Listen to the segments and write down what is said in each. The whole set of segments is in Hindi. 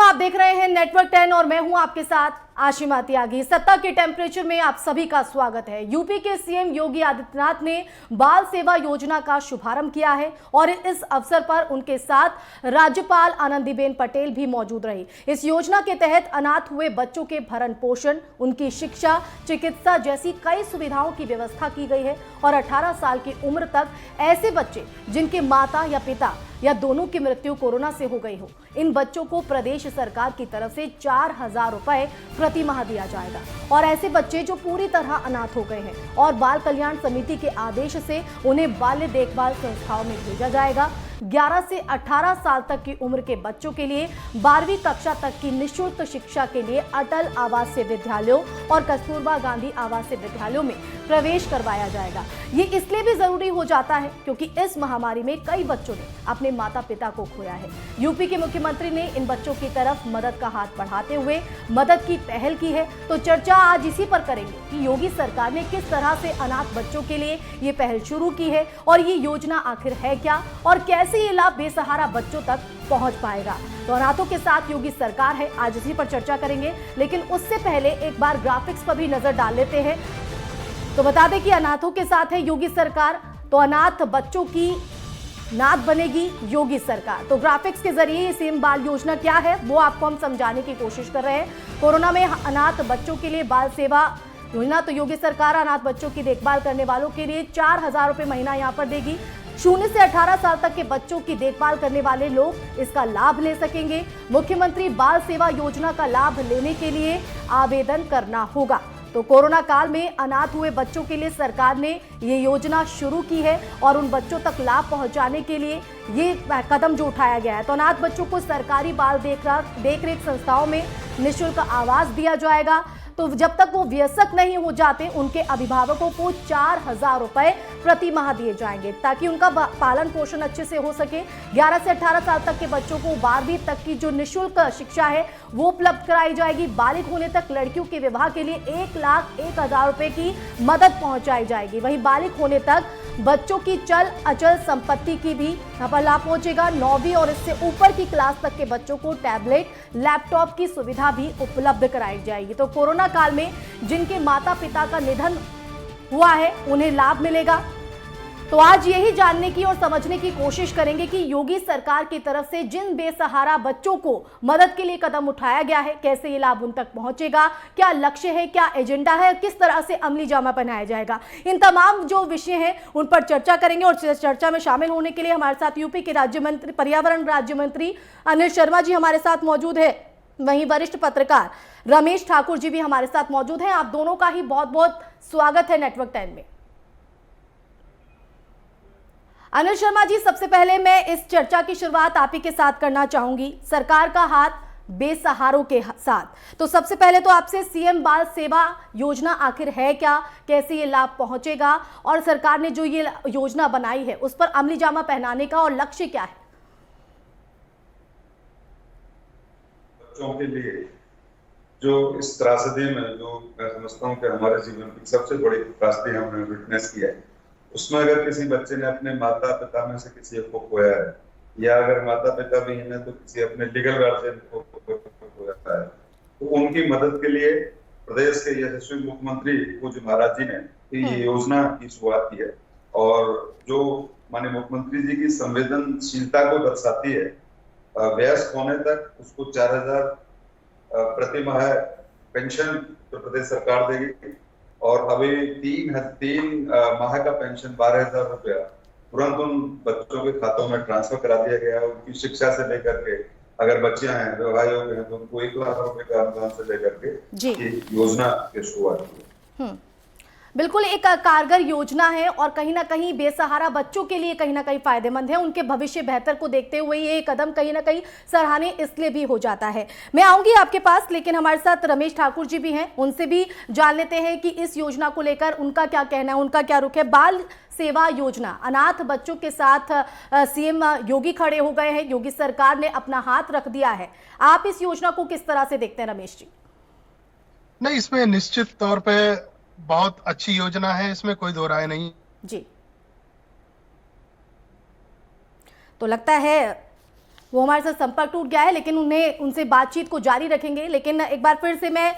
आप देख रहे हैं नेटवर्क 10 और मैं हूं आपके साथ आशिमा त्यागी। सत्ता के टेम्परेचर में आप सभी का स्वागत है। यूपी के सीएम योगी आदित्यनाथ ने बाल सेवा योजना का शुभारंभ किया है और इस अवसर पर उनके साथ राज्यपाल आनंदीबेन पटेल भी मौजूद रही। इस योजना के तहत अनाथ हुए बच्चों के भरण पोषण, उनकी शिक्षा, चिकित्सा जैसी कई सुविधाओं की व्यवस्था की गई है और 18 साल की उम्र तक ऐसे बच्चे जिनके माता या पिता या दोनों की मृत्यु कोरोना से हो गई हो, इन बच्चों को प्रदेश सरकार की तरफ से 4,000 रुपए प्रति माह दिया जाएगा। और ऐसे बच्चे जो पूरी तरह अनाथ हो गए हैं और बाल कल्याण समिति के आदेश से उन्हें बाल्य देखभाल संस्थाओं में भेजा जाएगा। 11 से 18 साल तक की उम्र के बच्चों के लिए 12वीं कक्षा तक की निःशुल्क शिक्षा के लिए अटल आवासीय विद्यालयों और कस्तूरबा गांधी आवासीय विद्यालयों में प्रवेश करवाया जाएगा। ये इसलिए भी जरूरी हो जाता है क्योंकि इस महामारी में कई बच्चों ने अपने माता पिता को खोया है। यूपी के मुख्यमंत्री ने इन बच्चों की तरफ मदद का हाथ बढ़ाते हुए मदद की पहल की है। तो चर्चा आज इसी पर करेंगे कि योगी सरकार ने किस तरह से अनाथ बच्चों के लिए ये पहल शुरू की है और ये योजना आखिर है क्या और कैसे ये लाभ बेसहारा बच्चों तक पहुंच पाएगा। तो अनाथों के साथ योगी सरकार है, आज इसी पर चर्चा करेंगे। लेकिन उससे पहले एक बार ग्राफिक्स पर भी नजर डाल लेते हैं। तो बता दें कि अनाथों के साथ है योगी सरकार, तो अनाथ बच्चों की नाथ बनेगी योगी सरकार। तो ग्राफिक्स के जरिए सीएम बाल योजना क्या है वो आपको हम समझाने की कोशिश कर रहे हैं। कोरोना में अनाथ बच्चों के लिए बाल सेवा योजना, तो योगी सरकार अनाथ बच्चों की देखभाल करने वालों के लिए 4,000 रुपए महीना यहाँ पर देगी। 0 से 18 साल तक के बच्चों की देखभाल करने वाले लोग इसका लाभ ले सकेंगे। मुख्यमंत्री बाल सेवा योजना का लाभ लेने के लिए आवेदन करना होगा। तो कोरोना काल में अनाथ हुए बच्चों के लिए सरकार ने ये योजना शुरू की है और उन बच्चों तक लाभ पहुंचाने के लिए ये कदम जो उठाया गया है। तो अनाथ बच्चों को सरकारी बाल देखरेख संस्थाओं में निःशुल्क आवास दिया जाएगा। तो जब तक वो वयस्क नहीं हो जाते उनके अभिभावकों को 4,000 रुपए प्रति माह दिए जाएंगे ताकि उनका पालन पोषण अच्छे से हो सके। 11 से 18 साल तक के बच्चों को 12वीं तक की जो निःशुल्क शिक्षा है वो उपलब्ध कराई जाएगी। बालिग होने तक लड़कियों के विवाह के लिए 1,01,000 रुपए की मदद पहुंचाई जाएगी। वहीं बालिग होने तक बच्चों की चल अचल संपत्ति की भी यहाँ पर लाभ पहुंचेगा। 9वीं और इससे ऊपर की क्लास तक के बच्चों को टैबलेट, लैपटॉप की सुविधा भी उपलब्ध कराई जाएगी। तो कोरोना काल में जिनके माता पिता का निधन हुआ है उन्हें लाभ मिलेगा। तो आज यही जानने की और समझने की कोशिश करेंगे कि योगी सरकार की तरफ से जिन बेसहारा बच्चों को मदद के लिए कदम उठाया गया है कैसे ये लाभ उन तक पहुंचेगा, क्या लक्ष्य है, क्या एजेंडा है, किस तरह से अमली जामा पहनाया जाएगा। इन तमाम जो विषय हैं उन पर चर्चा करेंगे और चर्चा में शामिल होने के लिए हमारे साथ यूपी के राज्य मंत्री, पर्यावरण राज्य मंत्री अनिल शर्मा जी हमारे साथ मौजूद है। वहीं वरिष्ठ पत्रकार रमेश ठाकुर जी भी हमारे साथ मौजूद हैं। आप दोनों का ही बहुत बहुत स्वागत है नेटवर्क 10 में। अनिल शर्मा जी, सबसे पहले मैं इस चर्चा की शुरुआत आप ही के साथ करना चाहूंगी। सरकार का हाथ बेसहारों के साथ, तो सबसे पहले तो आपसे सीएम बाल सेवा योजना आखिर है क्या, कैसे ये लाभ पहुंचेगा और सरकार ने जो ये योजना बनाई है उस पर अमली जामा पहनाने का और लक्ष्य क्या है। बच्चों के लिए जो इस त्रासदी में जो मैं समझता हूँ कि हमारे जीवन की सबसे बड़ी त्रासदी हमने विटनेस किया है, उसमें अगर किसी बच्चे ने अपने माता पिता में से किसी को खोया है या अगर माता पिता भी हैं तो किसी अपने लीगल गार्जियन को खोया है, तो उनकी मदद के लिए प्रदेश के यशस्वी मुख्यमंत्री पूज्य महाराज जी ने ये योजना की शुरुआत की है और जो माननीय मुख्यमंत्री जी की संवेदनशीलता को दर्शाती है। वयस्क होने तक उसको 4,000 प्रति माह पेंशन प्रदेश सरकार देगी और अभी 3 माह का पेंशन 12,000 रुपया तुरंत उन बच्चों के खातों में ट्रांसफर करा दिया गया है। उनकी शिक्षा से लेकर के अगर बच्चियां हैं, विवाह योग्य हैं तो उनको 1,00,000 रुपए का अनुदान से लेकर के योजना की शुरुआत की है। बिल्कुल एक कारगर योजना है और कहीं ना कहीं बेसहारा बच्चों के लिए कहीं ना कहीं फायदेमंद है। उनके भविष्य बेहतर को देखते हुए ये कदम कहीं ना कहीं सराहनीय इसलिए भी हो जाता है। मैं आऊंगी आपके पास, लेकिन हमारे साथ रमेश ठाकुर जी भी हैं, उनसे भी जान लेते हैं कि इस योजना को लेकर उनका क्या कहना है, उनका क्या रुख है। बाल सेवा योजना, अनाथ बच्चों के साथ सीएम योगी खड़े हो गए हैं, योगी सरकार ने अपना हाथ रख दिया है। आप इस योजना को किस तरह से देखते हैं रमेश जी? नहीं, इसमें निश्चित तौर पे बहुत अच्छी योजना है, इसमें कोई दो राय नहीं जी। तो लगता है वो हमारे साथ संपर्क टूट गया है, लेकिन उनसे बातचीत को जारी रखेंगे। लेकिन एक बार फिर से मैं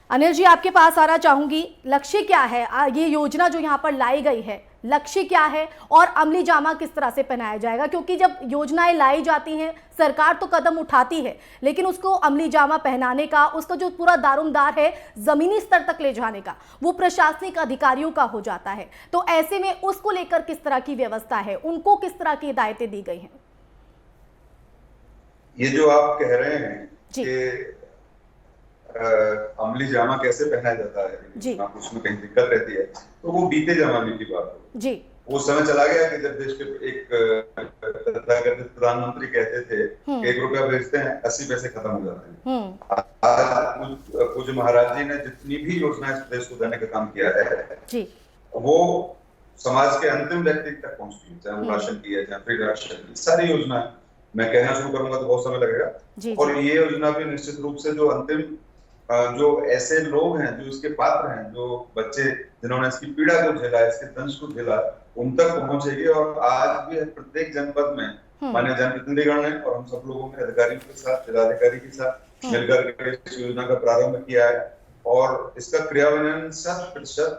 अनिल जी आपके पास आना चाहूंगी, लक्ष्य क्या है ये योजना जो यहाँ पर लाई गई है, लक्ष्य क्या है और अमली जामा किस तरह से पहनाया जाएगा? क्योंकि जब योजनाएं लाई जाती हैं सरकार तो कदम उठाती है, लेकिन उसको अमली जामा पहनाने का, उसका जो पूरा दारोमदार है जमीनी स्तर तक ले जाने का, वो प्रशासनिक अधिकारियों का हो जाता है। तो ऐसे में उसको लेकर किस तरह की व्यवस्था है, उनको किस तरह की हिदायतें दी गई हैं? ये जो आप कह रहे हैं कि अमली जामा कैसे पहनाया जाता है, आप उसमें कहीं दिक्कत रहती है, तो वो बीते जमाने की बात हो जी। वो समय चला गया कि जब देश के एक प्रधानमंत्री कहते थे कि 1 रुपया भेजते हैं 80 पैसे खत्म हो जाते हैं। आज पूज्य महाराज जी ने जितनी भी योजनाएं देश को देने का काम किया है जी, वो समाज के अंतिम व्यक्ति तक पहुंचती है, चाहे वो राशन की है, चाहे फ्री राशन की, सारी योजनाएं। मैं कहना शुरू करूंगा तो बहुत समय लगेगा। और ये योजना भी निश्चित रूप से जो अंतिम जो ऐसे लोग हैं जो इसके पात्र हैं, जो बच्चे जिन्होंने इसकी पीड़ा को झेला, इसके दंश को झेला, उन तक पहुंचेगी। और आज भी प्रत्येक जनपद में माननीय जनप्रतिनिधिगण ने और हम सब लोगों ने अधिकारियों के साथ, जिलाधिकारी के साथ मिलकर इस योजना का प्रारंभ किया है और इसका क्रियान्वयन 100%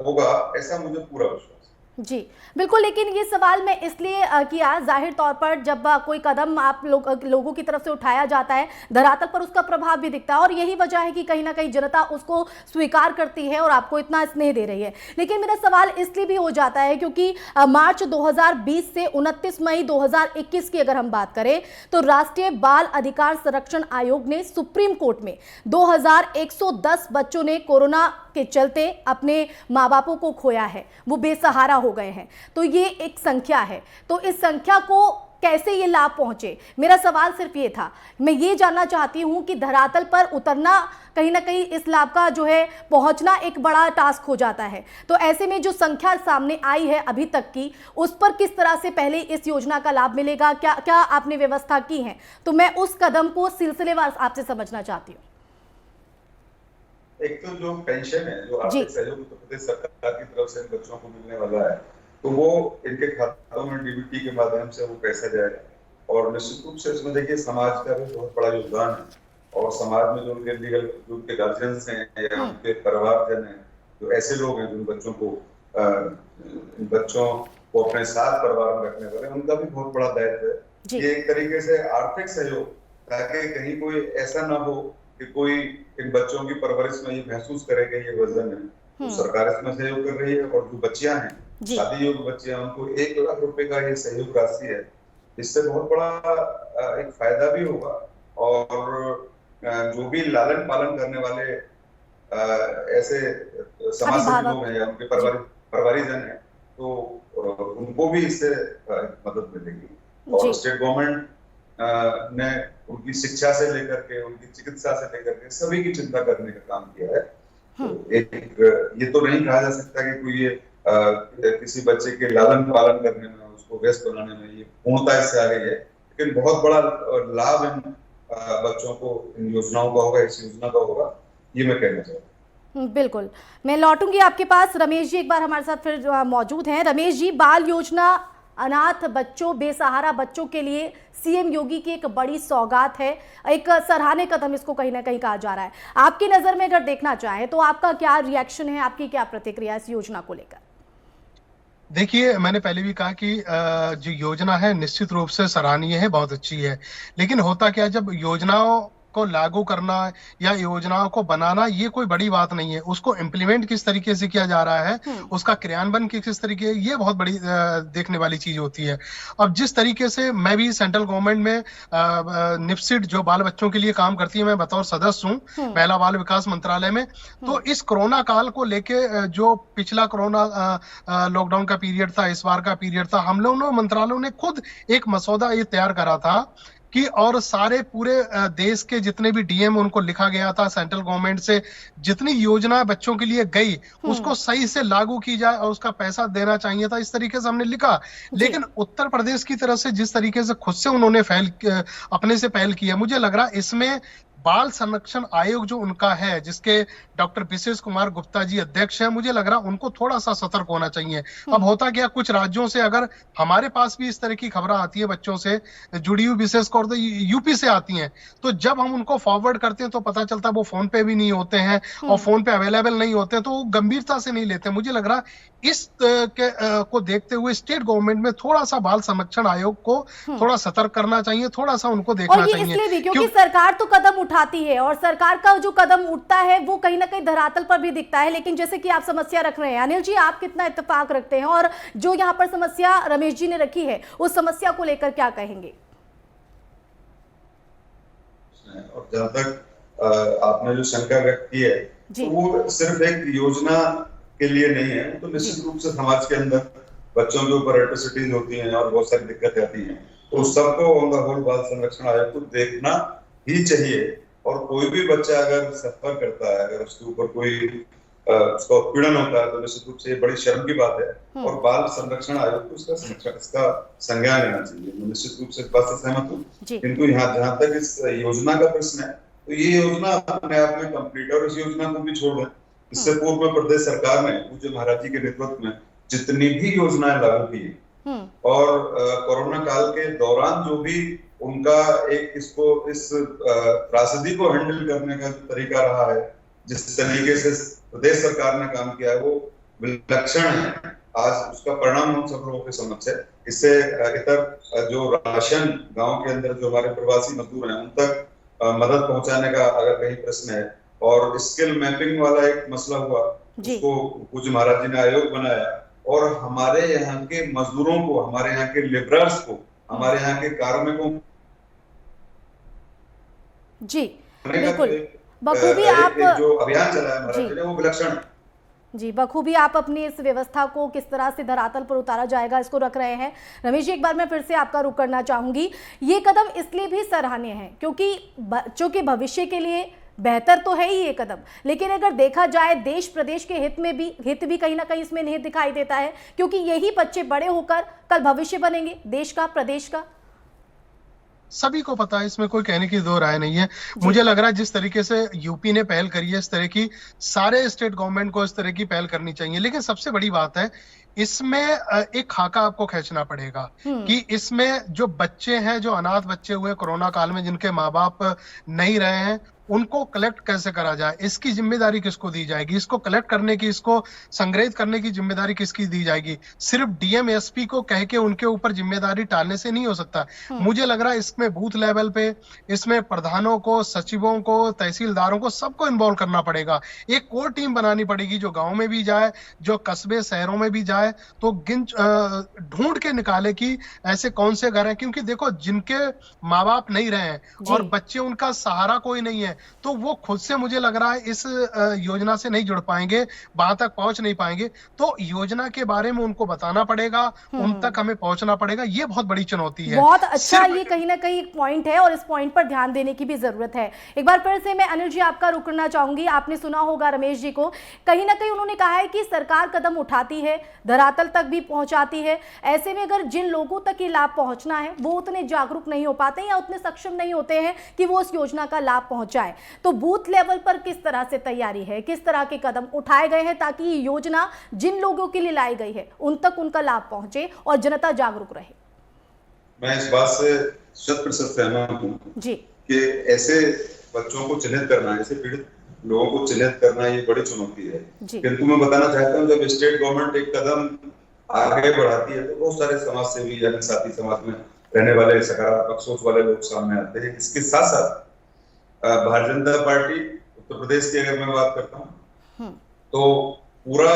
होगा, ऐसा मुझे पूरा विश्वास जी। बिल्कुल, लेकिन ये सवाल मैं इसलिए किया, जाहिर तौर पर जब कोई कदम आप लोगों की तरफ से उठाया जाता है, धरातल पर उसका प्रभाव भी दिखता है और यही वजह है कि कहीं ना कहीं जनता उसको स्वीकार करती है और आपको इतना स्नेह दे रही है। लेकिन मेरा सवाल इसलिए भी हो जाता है क्योंकि मार्च 2020 से 29 मई 2021 की अगर हम बात करें तो राष्ट्रीय बाल अधिकार संरक्षण आयोग ने सुप्रीम कोर्ट में 2110 बच्चों ने कोरोना के चलते अपने माँ बापों को खोया है, वो बेसहारा हो गए हैं। तो ये एक संख्या है, तो इस संख्या को कैसे ये लाभ पहुंचे, मेरा सवाल सिर्फ ये था। मैं ये जानना चाहती हूं कि धरातल पर उतरना कहीं ना कहीं इस लाभ का जो है पहुंचना एक बड़ा टास्क हो जाता है। तो ऐसे में जो संख्या सामने आई है अभी तक की, उस पर किस तरह से पहले इस योजना का लाभ मिलेगा, क्या क्या आपने व्यवस्था की है? तो मैं उस कदम को सिलसिलेवार आपसे समझना चाहती हूँ। एक तो जो पेंशन है, जो आर्थिक सहयोग उत्तर प्रदेश सरकार की तरफ से बच्चों को मिलने वाला है, तो वो इनके खातों में डीबीटी के माध्यम से वो पैसा जाएगा। और निश्चित रूप से इसमें देखिए समाज का भी बहुत बड़ा योगदान है और समाज में जो उनके लीगल, जो उनके गार्जियंस हैं या उनके परिवारजन हैं, जो ऐसे लोग हैं जिन बच्चों को अपने साथ परिवार में रखने वाले, उनका भी बहुत बड़ा दायित्व है। ये एक तरीके से आर्थिक सहयोग, ताकि कहीं कोई ऐसा ना हो कि कोई इन बच्चों की परवरिश में ये महसूस करे कि ये वजन है, तो सरकार इसमें सहयोग कर रही है। और जो बच्चियां हैं, शादी योग्य बच्चियां, उनको 1 लाख रुपए का ये सहयोग राशि है। इससे बहुत बड़ा एक फायदा भी होगा और जो भी लालन पालन करने वाले ऐसे समाज से लोग हैं या उनके परिवारीजन हैं, तो उनको भी इससे मदद मिलेगी। और स्टेट गवर्नमेंट ने उनकी शिक्षा से लेकर के, उनकी चिकित्सा से लेकर के सभी की चिंता करने का काम किया है। तो ये तो नहीं कहा जा सकता कि कोई ये किसी बच्चे के लालन पालन करने में, उसको व्यस्त बनाने में ये पूर्णता इससे आ गई है, लेकिन बहुत बड़ा लाभ इन बच्चों को इन योजनाओं का होगा, इस योजना का होगा, ये मैं कहना चाहूँगा। बिल्कुल, मैं लौटूंगी आपके पास। रमेश जी एक बार हमारे साथ फिर मौजूद हैं। रमेश जी, बाल योजना अनाथ बच्चों, बेसहारा बच्चों के लिए सीएम योगी की एक बड़ी सौगात है, एक सराहनीय कदम इसको कहीं ना कहीं कहा जा रहा है। आपकी नजर में अगर देखना चाहें तो आपका क्या रिएक्शन है, आपकी क्या प्रतिक्रिया इस योजना को लेकर? देखिए, मैंने पहले भी कहा कि जो योजना है निश्चित रूप से सराहनीय है, बहुत अच्छी है। लेकिन होता क्या, जब योजनाओं को लागू करना या योजनाओं को बनाना ये कोई बड़ी बात नहीं है, उसको इम्प्लीमेंट किस तरीके से किया जा रहा है, उसका क्रियान्वयन किस तरीके, ये बहुत बड़ी देखने वाली चीज होती है। अब जिस तरीके से मैं भी सेंट्रल गवर्नमेंट में निफ्सिड जो बाल बच्चों के लिए काम करती है, मैं बतौर सदस्य हूँ महिला बाल विकास मंत्रालय में। तो इस कोरोना काल को लेके, जो पिछला कोरोना लॉकडाउन का पीरियड था, इस बार का पीरियड था, हम लोगों ने मंत्रालयों ने खुद एक मसौदा ये तैयार करा था कि और सारे पूरे देश के जितने भी डीएम, उनको लिखा गया था सेंट्रल गवर्नमेंट से जितनी योजना बच्चों के लिए गई उसको सही से लागू की जाए और उसका पैसा देना चाहिए था, इस तरीके से हमने लिखा। लेकिन उत्तर प्रदेश की तरफ से जिस तरीके से खुद से उन्होंने अपने से पहल किया, मुझे लग रहा है इसमें बाल संरक्षण आयोग जो उनका है, जिसके डॉक्टर विशेष कुमार गुप्ता जी अध्यक्ष हैं, मुझे लग रहा उनको थोड़ा सा सतर्क होना चाहिए। अब होता क्या, कुछ राज्यों से अगर हमारे पास भी इस तरह की खबरें आती है बच्चों से जुड़ी हुई, विशेषकर तो यूपी से आती हैं, तो जब हम उनको फॉरवर्ड करते हैं तो पता चलता है वो फोन पे भी नहीं होते हैं और फोन पे अवेलेबल नहीं होते हैं, तो वो गंभीरता से नहीं लेते। मुझे लग रहा इस को देखते हुए स्टेट गवर्नमेंट में थोड़ा सा बाल संरक्षण आयोग को थोड़ा सतर्क करना चाहिए, थोड़ा सा उनको देखना और ये चाहिए। इसलिए भी क्योंकि सरकार तो कदम उठाती है और सरकार का जो कदम उठता है वो कहीं ना कहीं धरातल पर भी दिखता है। लेकिन जैसे कि आप समस्या रख रहे हैं, अनिल जी आप कितना इत्तेफाक रखते हैं और जो यहाँ पर समस्या रमेश जी ने रखी है उस समस्या को लेकर क्या कहेंगे? और जहां तक आपने जो शंका व्यक्त की है, तो वो सिर्फ एक योजना के लिए नहीं है, तो निश्चित रूप से समाज के अंदर बच्चों के ऊपर एट्रोसिटीज होती हैं और बहुत सारी दिक्कतें आती हैं, तो सबको ऑन द होल बाल संरक्षण आयोग को देखना ही चाहिए। और कोई भी बच्चा अगर सफर करता है, अगर उसके ऊपर कोई उसका उत्पीड़न होता है, तो निश्चित रूप से बड़ी शर्म की बात है और बाल संरक्षण आयोग को इसका संज्ञान लेना चाहिए। मैं निश्चित रूप से इस बात से सहमत हूँ, किंतु यहाँ जहाँ तक इस योजना का प्रश्न है, तो ये योजना अपने आप में कंप्लीट है और इस योजना को भी छोड़ दें। इससे पूर्व में प्रदेश सरकार ने पूज्य महाराज जी के नेतृत्व में जितनी भी योजनाएं लागू की और कोरोना काल के दौरान जो भी उनका इस त्रासदी को हैंडल करने का तरीका रहा है, जिस तरीके से प्रदेश सरकार ने काम किया है, वो विलक्षण है। आज उसका परिणाम हम सब लोगों के समक्ष है। इससे इतर जो राशन गांव के अंदर जो हमारे प्रवासी मजदूर हैं उन तक मदद पहुंचाने का अगर कहीं प्रश्न है, और स्किल मैपिंग वाला एक मसला हुआ, उसको पूज्य महाराज जी ने आयोग बनाया और हमारे यहाँ के मजदूरों को, हमारे यहाँ के लेबरर्स को, हमारे यहाँ के कार्मिकों जी बिल्कुल बखूबी आप जो अभियान चलाया महाराज जी ने, वो विलक्षण जी बखूबी आप अपनी इस व्यवस्था को किस तरह से धरातल पर उतारा जाएगा इसको रख रहे हैं। रमेश जी एक बार मैं फिर से आपका रुख करना चाहूंगी, ये कदम इसलिए भी सराहनीय है क्योंकि बच्चों के भविष्य के लिए बेहतर तो है ही ये कदम, लेकिन अगर देखा जाए देश प्रदेश के हित भी कहीं ना कहीं इसमें निहित दिखाई देता है, क्योंकि यही बच्चे बड़े होकर कल भविष्य बनेंगे देश का, प्रदेश का। सभी को पता है, इसमें कोई कहने की दो राय नहीं है। मुझे लग रहा है जिस तरीके से यूपी ने पहल करी है, इस तरह की सारे स्टेट गवर्नमेंट को इस तरह की पहल करनी चाहिए। लेकिन सबसे बड़ी बात है, इसमें एक खाका आपको खींचना पड़ेगा कि इसमें जो बच्चे हैं, जो अनाथ बच्चे हुए कोरोना काल में, जिनके माँ बाप नहीं रहे हैं, उनको कलेक्ट कैसे करा जाए, इसकी जिम्मेदारी किसको दी जाएगी, इसको कलेक्ट करने की, इसको संग्रहित करने की जिम्मेदारी किसकी दी जाएगी। सिर्फ डीएम एसपी को कह के उनके ऊपर जिम्मेदारी टालने से नहीं हो सकता। मुझे लग रहा है इसमें बूथ लेवल पे, इसमें प्रधानों को, सचिवों को, तहसीलदारों को, सबको इन्वॉल्व करना पड़ेगा। एक कोर टीम बनानी पड़ेगी जो गाँव में भी जाए, जो कस्बे शहरों में भी जाए, तो ढूंढ के निकाले कि ऐसे कौन से घर हैं, क्योंकि देखो जिनके माँ बाप नहीं रहे हैं और बच्चे, उनका सहारा कोई नहीं है, तो वो खुद से मुझे लग रहा है इस योजना से नहीं जुड़ पाएंगे, वहां तक पहुंच नहीं पाएंगे। तो योजना के बारे में उनको बताना पड़ेगा, उन तक हमें पहुंचना पड़ेगा, ये बहुत बड़ी चुनौती है। बहुत अच्छा, ये कहीं ना कहीं एक पॉइंट है और इस पॉइंट पर ध्यान देने की भी जरूरत है। एक बार फिर से मैं अनिल जी आपका रुक करना चाहूंगी। आपने सुना होगा रमेश जी को, कहीं ना कहीं उन्होंने कहा है कि सरकार कदम उठाती है, धरातल तक भी पहुंचाती है, ऐसे में अगर जिन लोगों तक ये लाभ पहुंचना है वो उतने जागरूक नहीं हो पाते या उतने सक्षम नहीं होते हैं कि वो इस योजना का लाभ पहुंचाए, तो बूथ लेवल पर किस तरह से तैयारी है, किस तरह के कदम उठाए गए हैं ताकि ये योजना जिन लोगों के लिए लाई गई है उन तक उनका लाभ पहुंचे और जनता जागरूक रहे? मैं इस बात से 100% सहमत हूँ जी कि ऐसे बच्चों को चिन्हित करना, ऐसे पीड़ित लोगों को चिन्हित करना, ये बड़ी चुनौती है। किंतु मैं बताना चाहता हूँ, जब स्टेट गवर्नमेंट एक कदम आगे बढ़ाती है तो बहुत सारे समाज सेवी या साथी समाज में रहने वाले सकारात्मक सोच वाले लोग सामने आते हैं। इसके साथ साथ भारतीय जनता पार्टी उत्तर प्रदेश की अगर मैं बात करता हूँ, तो पूरा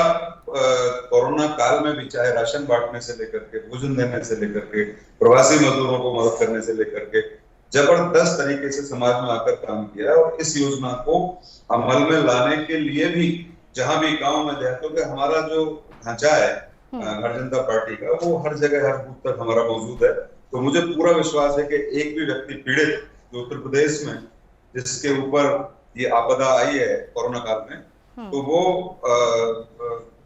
कोरोना काल में भी, चाहे राशन बांटने से लेकर के, भोजन देने से लेकर के, प्रवासी मजदूरों को मदद करने से लेकर के, जबरदस्त तरीके से समाज में आकर काम किया। और इस योजना को अमल में लाने के लिए भी जहां भी गांव में देहातों के हमारा जो ढांचा है भारतीय जनता पार्टी का, वो हर जगह, हर बूथ तक हमारा मौजूद है। तो मुझे पूरा विश्वास है कि एक भी व्यक्ति पीड़ित जो उत्तर प्रदेश में, जिसके ऊपर ये आपदा आई है कोरोना काल में, तो वो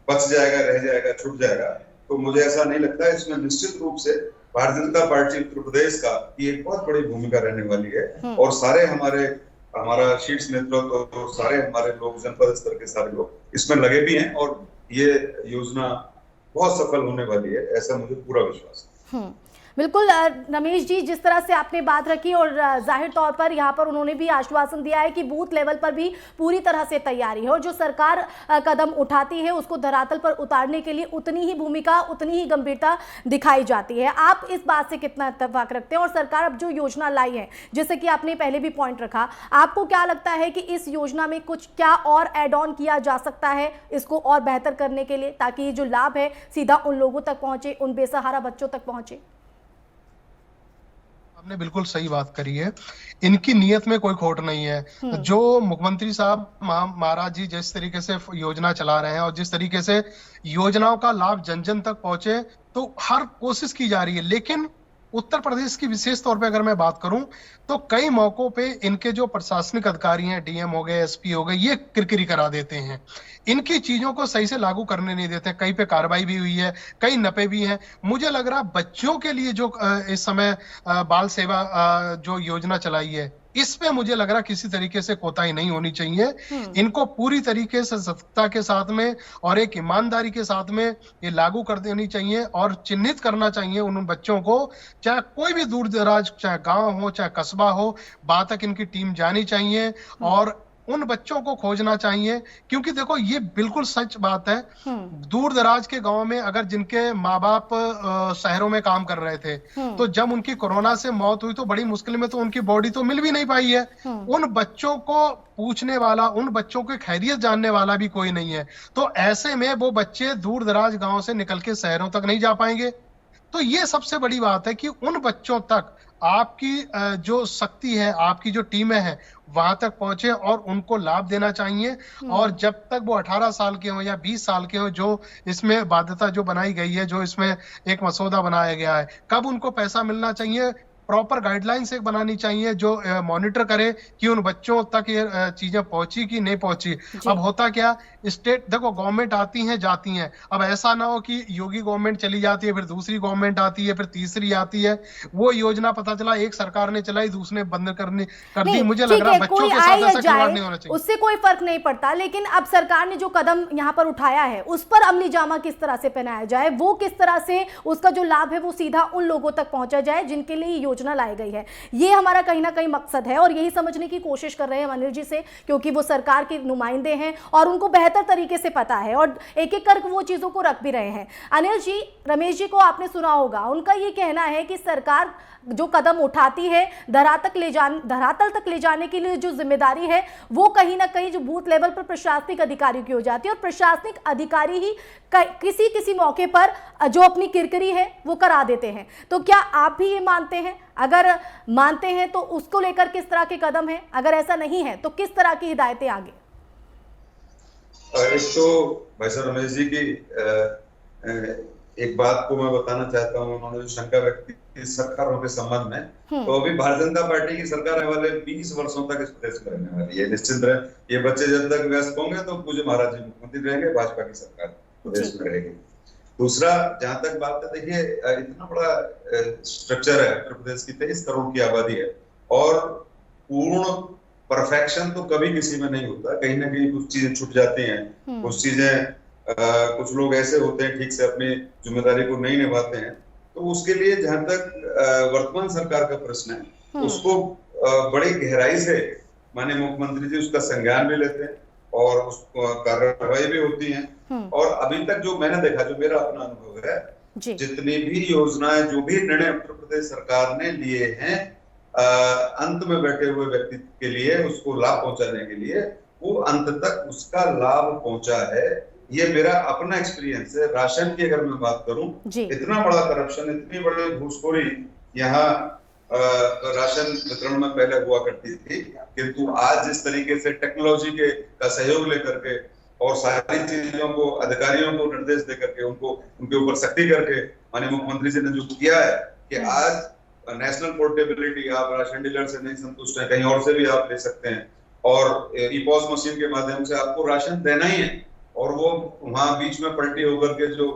बच जाएगा, रह जाएगा, छूट जाएगा। तो मुझे ऐसा नहीं लगता। इसमें निश्चित रूप से भारतीय जनता पार्टी उत्तर प्रदेश का ये एक बहुत बड़ी भूमिका रहने वाली है और सारे हमारे हमारा शीर्ष नेतृत्व तो सारे हमारे लोग, जनपद स्तर के सारे लोग इसमें लगे भी हैं और ये योजना बहुत सफल होने वाली है, ऐसा मुझे पूरा विश्वास है। बिल्कुल रमेश जी, जिस तरह से आपने बात रखी और जाहिर तौर पर यहाँ पर उन्होंने भी आश्वासन दिया है कि बूथ लेवल पर भी पूरी तरह से तैयारी है और जो सरकार कदम उठाती है उसको धरातल पर उतारने के लिए उतनी ही भूमिका, उतनी ही गंभीरता दिखाई जाती है। आप इस बात से कितना इत्तेफाक रखते हैं? और सरकार अब जो योजना लाई है, जैसे कि आपने पहले भी पॉइंट रखा, आपको क्या लगता है कि इस योजना में कुछ क्या और एड ऑन किया जा सकता है इसको और बेहतर करने के लिए, ताकि ये जो लाभ है सीधा उन लोगों तक पहुंचे, उन बेसहारा बच्चों तक पहुंचे? आपने बिल्कुल सही बात करी है, इनकी नीयत में कोई खोट नहीं है। जो मुख्यमंत्री साहब महाराज जी जिस तरीके से योजना चला रहे हैं और जिस तरीके से योजनाओं का लाभ जन जन तक पहुंचे, तो हर कोशिश की जा रही है। लेकिन उत्तर प्रदेश की विशेष तौर पे अगर मैं बात करूं तो कई मौकों पे इनके जो प्रशासनिक अधिकारी हैं, डीएम हो गए, एसपी हो गए, ये किरकिरी करा देते हैं, इनकी चीजों को सही से लागू करने नहीं देते। कई पे कार्रवाई भी हुई है, कई नपे भी हैं। मुझे लग रहा बच्चों के लिए जो इस समय बाल सेवा जो योजना चलाई है, इस पे मुझे लग रहा किसी तरीके से कोताही नहीं होनी चाहिए। इनको पूरी तरीके से सतर्कता के साथ में और एक ईमानदारी के साथ में ये लागू कर देनी चाहिए और चिन्हित करना चाहिए उन बच्चों को, चाहे कोई भी दूर दराज, चाहे गांव हो चाहे कस्बा हो, वहां तक इनकी टीम जानी चाहिए और उन बच्चों को खोजना चाहिए। क्योंकि देखो ये बिल्कुल सच बात है, दूर दराज के गांव में अगर जिनके माँ बाप शहरों में काम कर रहे थे, तो जब उनकी कोरोना से मौत हुई तो बड़ी मुश्किल में तो उनकी बॉडी तो मिल भी नहीं पाई है। उन बच्चों को पूछने वाला, उन बच्चों की खैरियत जानने वाला भी कोई नहीं है। तो ऐसे में वो बच्चे दूर दराज गांव से निकल के शहरों तक नहीं जा पाएंगे। तो ये सबसे बड़ी बात है कि उन बच्चों तक आपकी जो शक्ति है, आपकी जो टीमें हैं, वहां तक पहुंचे और उनको लाभ देना चाहिए। और जब तक वो 18 साल के हो या 20 साल के हो, जो इसमें बाध्यता जो बनाई गई है, जो इसमें एक मसौदा बनाया गया है, कब उनको पैसा मिलना चाहिए, प्रॉपर गाइडलाइंस एक बनानी चाहिए जो मॉनिटर करे कि उन बच्चों तक ये चीजें पहुंची कि नहीं पहुंची। अब होता क्या, स्टेट देखो गवर्नमेंट आती हैं जाती हैं, अब ऐसा ना हो कि योगी गवर्नमेंट चली जाती है, फिर दूसरी गवर्नमेंट आती है, फिर तीसरी आती है, वो योजना पता चला एक सरकार ने चलाई, दूसरे बंद कर दी। मुझे लग रहा है बच्चों के साथ ऐसा खिलवाड़ नहीं होना चाहिए। उससे कोई फर्क नहीं पड़ता, लेकिन अब सरकार ने जो कदम यहाँ पर उठाया है उस पर अमली जामा किस तरह से पहनाया जाए, वो किस तरह से उसका जो लाभ है वो सीधा उन लोगों तक पहुंचा जाए जिनके लिए योजना लाई गई है, ये हमारा कहीं ना कहीं मकसद है। और यही समझने की कोशिश कर रहे हैं अनिल जी से, क्योंकि वो सरकार के नुमाइंदे हैं और उनको बेहतर तरीके से पता है और एक एक करके वो चीजों को रख भी रहे हैं। अनिल जी, रमेश जी को आपने सुना होगा, उनका ये कहना है कि सरकार जो कदम उठाती है धरातल तक ले जाने के लिए जो जिम्मेदारी है वो कहीं ना कहीं जो बूथ लेवल पर प्रशासनिक अधिकारी की हो जाती है और प्रशासनिक अधिकारी ही किसी मौके पर जो अपनी किरकिरी है वो करा देते हैं। तो क्या आप भी ये मानते हैं? अगर मानते हैं तो उसको लेकर किस तरह के कदम है, अगर ऐसा नहीं है तो किस तरह की हिदायतें आगे? एक तो भाई साहब रमेश जी की एक बात को मैं बताना चाहता हूँ, उन्होंने जो शंका व्यक्त की सरकारों के संबंध में, तो अभी भारतीय जनता पार्टी की सरकार आने वाले 20 वर्षों तक इस प्रदेश में रहने वाली है। निश्चित रहे, ये बच्चे जब तक व्यस्त होंगे तो पूज्य महाराज जी मुख्यमंत्री रहेंगे, भाजपा की सरकार प्रदेश में रहेगी। दूसरा, जहां तक बात है, देखिए इतना बड़ा स्ट्रक्चर है, उत्तर प्रदेश की 23 करोड़ की आबादी है और पूर्ण परफेक्शन तो कभी किसी में नहीं होता, कहीं ना कहीं कुछ चीजें छूट जाती हैं, कुछ चीजें कुछ लोग ऐसे होते हैं ठीक से अपनी जिम्मेदारी को नहीं निभाते हैं। तो उसके लिए जहां तक वर्तमान सरकार का प्रश्न है, उसको बड़ी गहराई से माननीय मुख्यमंत्री जी उसका संज्ञान भी लेते हैं और उसको कार्रवाई भी होती है। और अभी तक जो मैंने देखा, जो मेरा अपना अनुभव है, जितनी भी योजनाएं, जो भी निर्णय उत्तर प्रदेश सरकार ने लिए हैं अंत में बैठे हुए व्यक्ति के लिए, उसको लाभ पहुंचाने के लिए, वो अंत तक उसका लाभ पहुंचा है। ये मेरा अपना एक्सपीरियंस है। राशन की अगर मैं बात करूं, इतना बड़ा करप्शन, इतनी बड़ी घूसखोरी यहाँ राशन वितरण में पहले हुआ करती थी, किंतु आज जिस तरीके से टेक्नोलॉजी का सहयोग लेकर के और सारी चीजों को अधिकारियों को निर्देश दे करके उनके ऊपर सख्ती करके माननीय मुख्यमंत्री जी ने जो किया है कि आज नेशनल पोर्टेबिलिटी, आप राशन डीलर से नहीं संतुष्ट है, कहीं और से भी आप ले सकते हैं और ई-पॉस मशीन के माध्यम से आपको राशन देना ही है। और वो वहां बीच में पलटी होकर के जो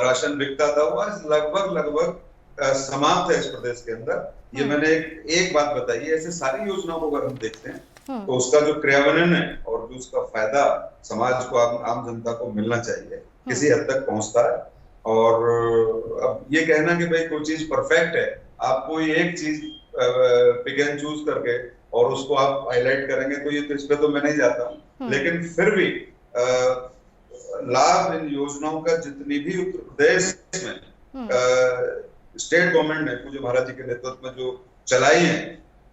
राशन बिकता था वो आज लगभग समाप्त है इस प्रदेश के अंदर। ये मैंने एक बात बताई है, ऐसे सारी योजनाओं को अगर हम देखते हैं तो उसका जो क्रियान्वयन है और जो उसका फायदा समाज को, आम जनता को मिलना चाहिए, किसी हद तक पहुंचता है। और अब ये कहना कि भाई कोई चीज परफेक्ट है, आप कोई एक चीज पिक एंड चूज करके और उसको आप हाईलाइट करेंगे, तो ये तो इस पे तो मैं नहीं जाता हूँ। लेकिन फिर भी लाभ इन योजनाओं का जितनी भी उत्तर प्रदेश में स्टेट गवर्नमेंट ने पूज्य महाराज जी के नेतृत्व में जो चलाई है,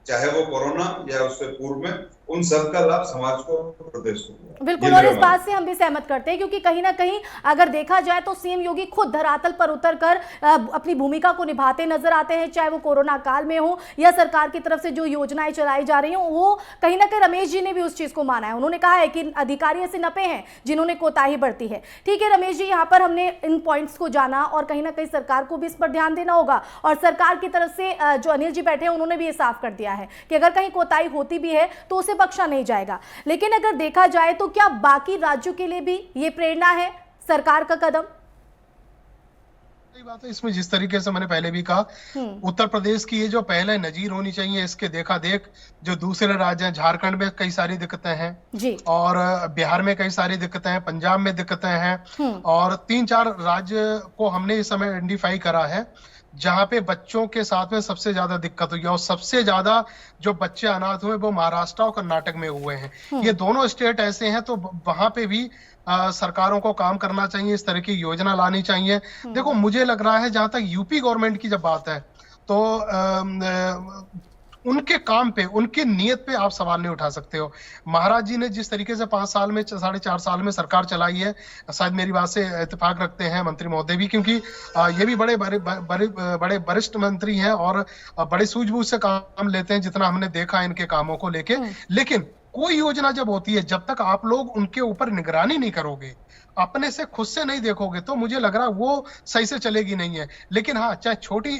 चाहे वो कोरोना या उससे पूर्व में, उन सब का लाभ समाज को, प्रदेश को। बिल्कुल, और इस बात से हम भी सहमत करते हैं, क्योंकि कहीं ना कहीं अगर देखा जाए तो सीएम योगी खुद धरातल पर उतरकर अपनी भूमिका को निभाते नजर आते हैं, चाहे वो कोरोना काल में हो या सरकार की तरफ से जो योजनाएं चलाई जा रही हो। वो कहीं ना कहीं रमेश जी ने भी उस चीज को माना है। उन्होंने कहा है कि अधिकारी ऐसे नपे हैं जिन्होंने कोताही बरती है। ठीक है रमेश जी, यहाँ पर हमने इन पॉइंट्स को जाना और कहीं ना कहीं सरकार को भी इस पर ध्यान देना होगा, और सरकार की तरफ से जो अनिल जी बैठे हैं उन्होंने भी ये साफ कर दिया है कि अगर कहीं कोताही होती भी है तो उसे बख्शा नहीं जाएगा। लेकिन अगर देखा जाए तो क्या बाकी राज्यों के लिए भी ये प्रेरणा है सरकार का कदम? सही बात है। इसमें जिस तरीके से मैंने पहले भी कहा, उत्तर प्रदेश की ये जो पहले नजीर होनी चाहिए, इसके देखा देख जो दूसरे राज्य हैं, झारखंड में कई सारी दिक्कतें हैं जी, और बिहार में कई सारी दिक्कतें हैं, पंजाब में दिक्कतें हैं, और 3-4 राज्य को हमने इस समय आइडेंटिफाई करा है जहां पे बच्चों के साथ में सबसे ज्यादा दिक्कत हुई है। और सबसे ज्यादा जो बच्चे अनाथ हुए वो महाराष्ट्र और कर्नाटक में हुए हैं। ये दोनों स्टेट ऐसे हैं, तो वहां पे भी सरकारों को काम करना चाहिए, इस तरह की योजना लानी चाहिए। देखो, मुझे लग रहा है जहां तक यूपी गवर्नमेंट की जब बात है तो उनके काम पे, उनके नियत पे आप सवाल नहीं उठा सकते हो। महाराज जी ने जिस तरीके से 5 साल में, 4.5 साल में सरकार चलाई है, शायद मेरी बात से इत्तेफाक रखते हैं मंत्री महोदय भी, क्योंकि ये भी बड़े वरिष्ठ मंत्री हैं और बड़े सूझबूझ से काम लेते हैं, जितना हमने देखा इनके कामों को लेके। लेकिन कोई योजना जब होती है, जब तक आप लोग उनके ऊपर निगरानी नहीं करोगे, अपने से खुद से नहीं देखोगे, तो मुझे लग रहा है वो सही से चलेगी नहीं है। लेकिन हाँ, चाहे छोटी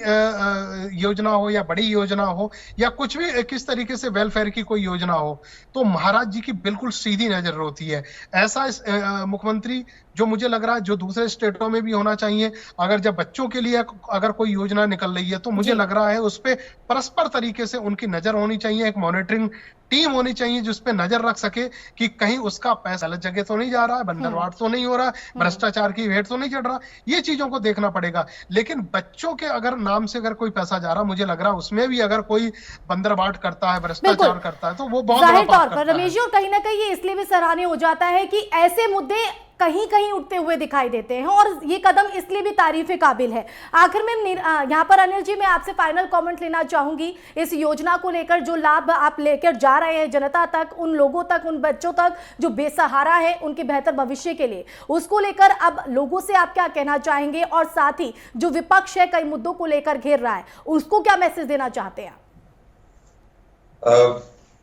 योजना हो या बड़ी योजना हो या कुछ भी किस तरीके से वेलफेयर की कोई योजना हो, तो महाराज जी की बिल्कुल सीधी नजर होती है। ऐसा मुख्यमंत्री जो मुझे लग रहा है जो दूसरे स्टेटों में भी होना चाहिए। अगर जब बच्चों के लिए अगर कोई योजना निकल रही है तो मुझे लग रहा है उस पर परस्पर तरीके से उनकी नजर होनी चाहिए, एक मॉनिटरिंग टीम होनी चाहिए जिस पे नजर रख सके कि कहीं उसका पैसा गलत जगह तो नहीं जा रहा है, बंदरवाट तो नहीं हो रहा, भ्रष्टाचार की भेंट तो नहीं चढ़ रहा। ये चीजों को देखना पड़ेगा। लेकिन बच्चों के अगर नाम से अगर कोई पैसा जा रहा, मुझे लग रहा है उसमें भी अगर कोई बंदरवाट करता है, भ्रष्टाचार करता है, तो वो बहुत जाहिर तौर पर रमेश जी, और कहीं ना कहीं ये इसलिए भी सराहनीय हो जाता है कि ऐसे मुद्दे कहीं कहीं उठते हुए दिखाई देते हैं, और ये कदम इसलिए भी तारीफ काबिल है। आखिर में यहाँ पर अनिल जी, मैं आपसे फाइनल कमेंट लेना चाहूंगी इस योजना को लेकर। जो लाभ आप लेकर जा रहे हैं जनता तक, उन लोगों तक, उन बच्चों तक जो बेसहारा है, उनके बेहतर भविष्य के लिए, उसको लेकर अब लोगों से आप क्या कहना चाहेंगे? और साथ ही जो विपक्ष है कई मुद्दों को लेकर घेर रहा है, उसको क्या मैसेज देना चाहते हैं?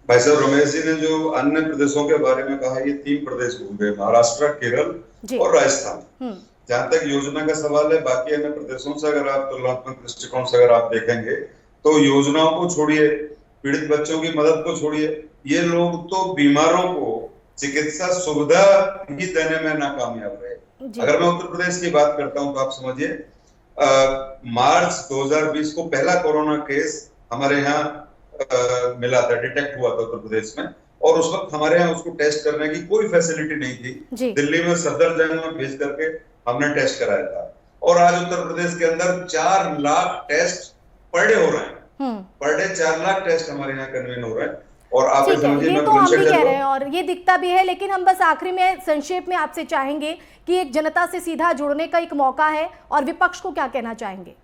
भाई साहब, रमेश जी ने जो अन्य प्रदेशों के बारे में कहा, ये 3 प्रदेश भूल गए, महाराष्ट्र, केरल और राजस्थान। जहां तक योजना का सवाल है, बाकी अन्य प्रदेशों से अगर आप तुलनात्मक दृष्टिकोण से अगर आप देखेंगे तो योजनाओं को छोड़िए, पीड़ित बच्चों की मदद को छोड़िए, ये लोग तो बीमारों को चिकित्सा सुविधा ही देने में नाकामयाब रहे। अगर मैं उत्तर प्रदेश की बात करता हूं तो आप समझिए, मार्च 2020 को पहला कोरोना केस हमारे यहाँ मिला था, डिटेक्ट हुआ था उत्तर प्रदेश में, और उस वक्त हमारे यहाँ उसको टेस्ट करने की कोई फैसिलिटी नहीं थी। दिल्ली में सफदरजंग में भेज करके हमने टेस्ट कराया था, और आज उत्तर प्रदेश के अंदर 4 लाख टेस्ट पर डे हो रहे हैं। पर डे 4 लाख टेस्ट हमारे यहाँ कन्वीन हो रहे हैं। और आप समझिए, ये तो हम भी कह रहे हैं और ये दिखता भी है, लेकिन हम बस आखिरी में संक्षेप में आपसे चाहेंगे कि एक जनता से सीधा जुड़ने का एक मौका है, और विपक्ष को क्या कहना चाहेंगे?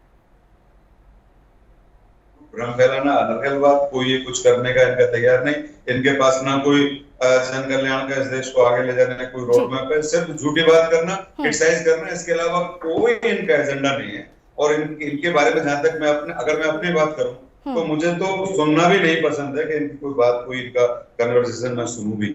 भ्रम फैलाना, अनर्गलवाद, कोई ये कुछ करने का इनका तैयार नहीं। इनके पास ना कोई जन कल्याण का इस देश को आगे ले जाने कोई रोड मैप है, सिर्फ झूठी बात करना, क्रिटिसाइज करना, इसके अलावा कोई इनका एजेंडा नहीं है। और इनके बारे में जहां तक अगर मैं अपनी बात करूं तो मुझे तो सुनना भी नहीं पसंद है कि इनकी कोई बात, कोई इनका कन्वर्सेशन मैं सुनूं भी।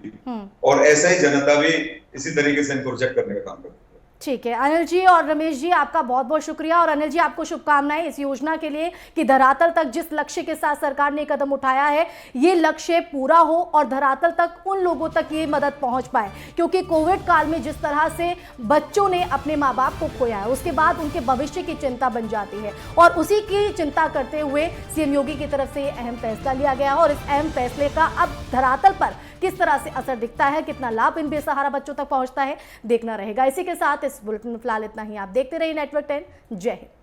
और ऐसा ही जनता भी इसी तरीके से इनको रिजेक्ट करने का काम करती है। ठीक है अनिल जी और रमेश जी, आपका बहुत बहुत शुक्रिया। और अनिल जी, आपको शुभकामनाएं इस योजना के लिए कि धरातल तक जिस लक्ष्य के साथ सरकार ने कदम उठाया है ये लक्ष्य पूरा हो और धरातल तक उन लोगों तक ये मदद पहुंच पाए, क्योंकि कोविड काल में जिस तरह से बच्चों ने अपने माँ बाप को खोया है उसके बाद उनके भविष्य की चिंता बन जाती है, और उसी की चिंता करते हुए सीएम योगी की तरफ से ये अहम फैसला लिया गया है। और इस अहम फैसले का अब धरातल पर किस तरह से असर दिखता है, कितना लाभ इन बेसहारा बच्चों तक पहुंचता है, देखना रहेगा। इसी के साथ इस बुलेटिन में फिलहाल इतना ही। आप देखते रहिए नेटवर्क 10। जय हिंद।